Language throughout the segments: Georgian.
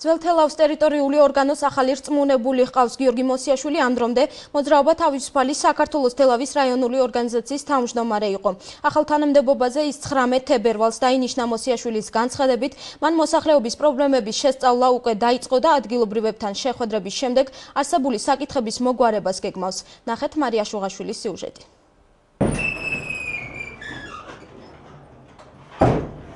ძველთელავის ტერიტორიული ორგანოს ახალი რწმუნებული ჰყავს გიორგი მოსიაშვილი ამ დრომდე მოძრაობა თავისუფალი საქართველოს თელავის რაიონული ორგანიზაციის თავმჯდომარე იყო. ახალ თანამდებობაზე ის 19 თებერვალს დაინიშნა. მოსიაშვილის განცხადებით, მან მოსახლეობის პრობლემების შესწავლა უკვე დაიწყო და ადგილობრივებთან შეხვედრების შემდეგ არსებული საკითხების მოგვარებას გეგმავს. ნახეთ მარია შუღაშვილის სიუჟეტი.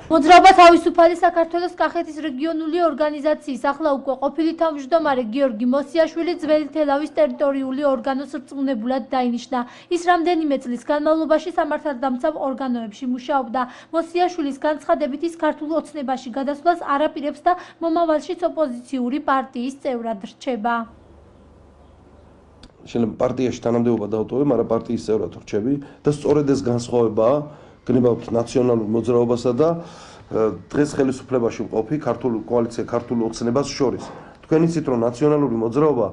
მოძრაობა თავისუფალი საქართველოს კახეთის რეგიონული ორგანიზაციის ახლა უკვე ყოფილი თავმჯდომარე გიორგი მოსიაშვილი ძველი თელავის ტერიტორიული ორგანოს რწმუნებულად დაინიშნა. ის რამდენიმე წლის განმავლობაში სამართალდამცავ ორგანოებში მუშაობდა. მოსიაშვილის განცხადებით ის ქართულ ოცნებაში გადასვლას არ აპირებს და მომავალშიც ოპოზიციური პარტიის წევრად რჩება. შეიძლება პარტიაში თანამდებობა დავტოვე, მაგრამ პარტიის წევრად რჩები და სწორედ ეს განსხვავებაა გნებავთ ნაციონალურ მოძრაობასა და დღეს ხელისუფლებაში მყოფი ქართული კოალიცია ქართულ ოცნებას შორის. თქვენ იცით, რომ ნაციონალური მოძრაობა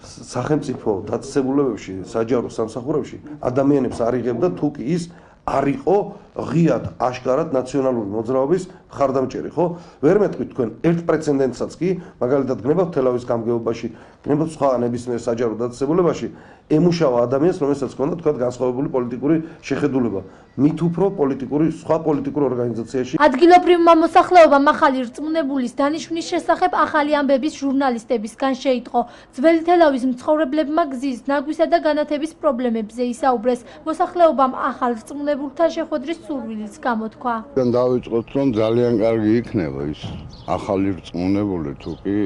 სახელმწიფო დაწესებულებებში, საჯარო სამსახურებში ადამიანებს არ იღებდა, თუ კი ის არ იყო ღიად აშკარად ნაციონალური მოძრაობის მხარდამჭერი, ხო? ვერ მეტყვით თქვენ ერთ პრეცედენტსაც კი, მაგალითად გნებავთ თელავის გამგეობაში, გნებავთ სხვა ნებისმიერ საჯარო დაწესებულებაში ემუშავა ადამიანს, რომელსაც ჰქონდა თქვა განსხვავებული პოლიტიკური შეხედულება. მით უფრო სხვა პოლიტიკურ ორგანიზაციაში ადგილობრივმა მოსახლეობამ ახალი რწმუნებულის დანიშვნის შესახებ ახალი ამბების ჟურნალისტებისგან შეიტყო. ძველი თელავის მცხოვრებლებმა გზის, ნაგვისა და განათების პრობლემებზე ისაუბრეს. მოსახლეობამ ახალ რწმუნებულთან შეხვედრის სურვილიც გამოთქვა. დავიწყოთ, რომ ძალიან კარგი იქნება ის ახალი რწმუნებული, თუ კი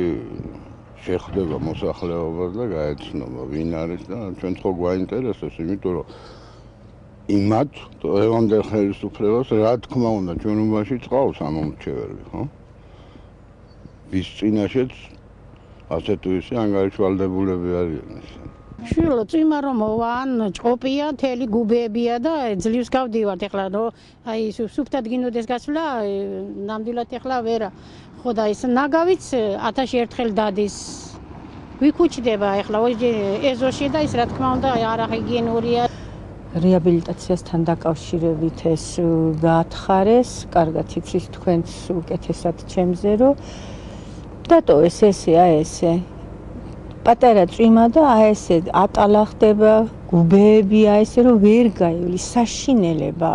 შეხვდება მოსახლეობას და გაეცნობა ვინ არის და ჩვენ ხო გვაინტერესებს, იმიტომ რომ იმათ დღევანდელ ხელისუფლებას რა თქმა უნდა ჩვენობაში წავს ამომრჩეველი, ხო? ვის წინაშეც ასე თუ ისე ანგარიშვალდებულები არიან. შვილო წიმა რომ მოვან ჭყოპია, თელი გუბეებია და ძლივს გავდივართ ეხლა რომ აი სუფთად გინოდეს გასვლა, ნამდვილად ეხლა ვერა. ხო და ის ნაგავიც 1000 ერთხელ დადის. ვიქუჩდება ეხლა ეზოში და ის რა თქმა უნდა არაღიგიენურია. რეაბილიტაციასთან დაკავშირებით ეს გაათხარეს, კარგად იცით თქვენც უკეთესად ჩემზე, რომ დატოვეს ესე. პატარა წვიმა და ესე ატალა ხდება, გუბეებია ესე რომ ვერ გაივლის, საშინელება.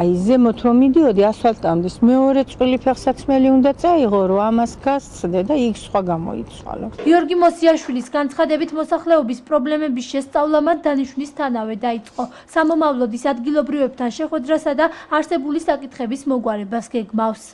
აი ზემოთ რომ მიდიოდი ასფალტამდე, მეორე წვილი ფეხსაცმელი უნდა წაიღო, რომ ამას გასცდე და იქ სხვა გამოიცვალო. გიორგი მოსიაშვილის განცხადებით მოსახლეობის პრობლემების შესწავლა მათ დანიშვნისთანავე დაიწყო. სამომავლოდ ის ადგილობრივებთან შეხვედრასა და არსებული საკითხების მოგვარებას გეგმავს.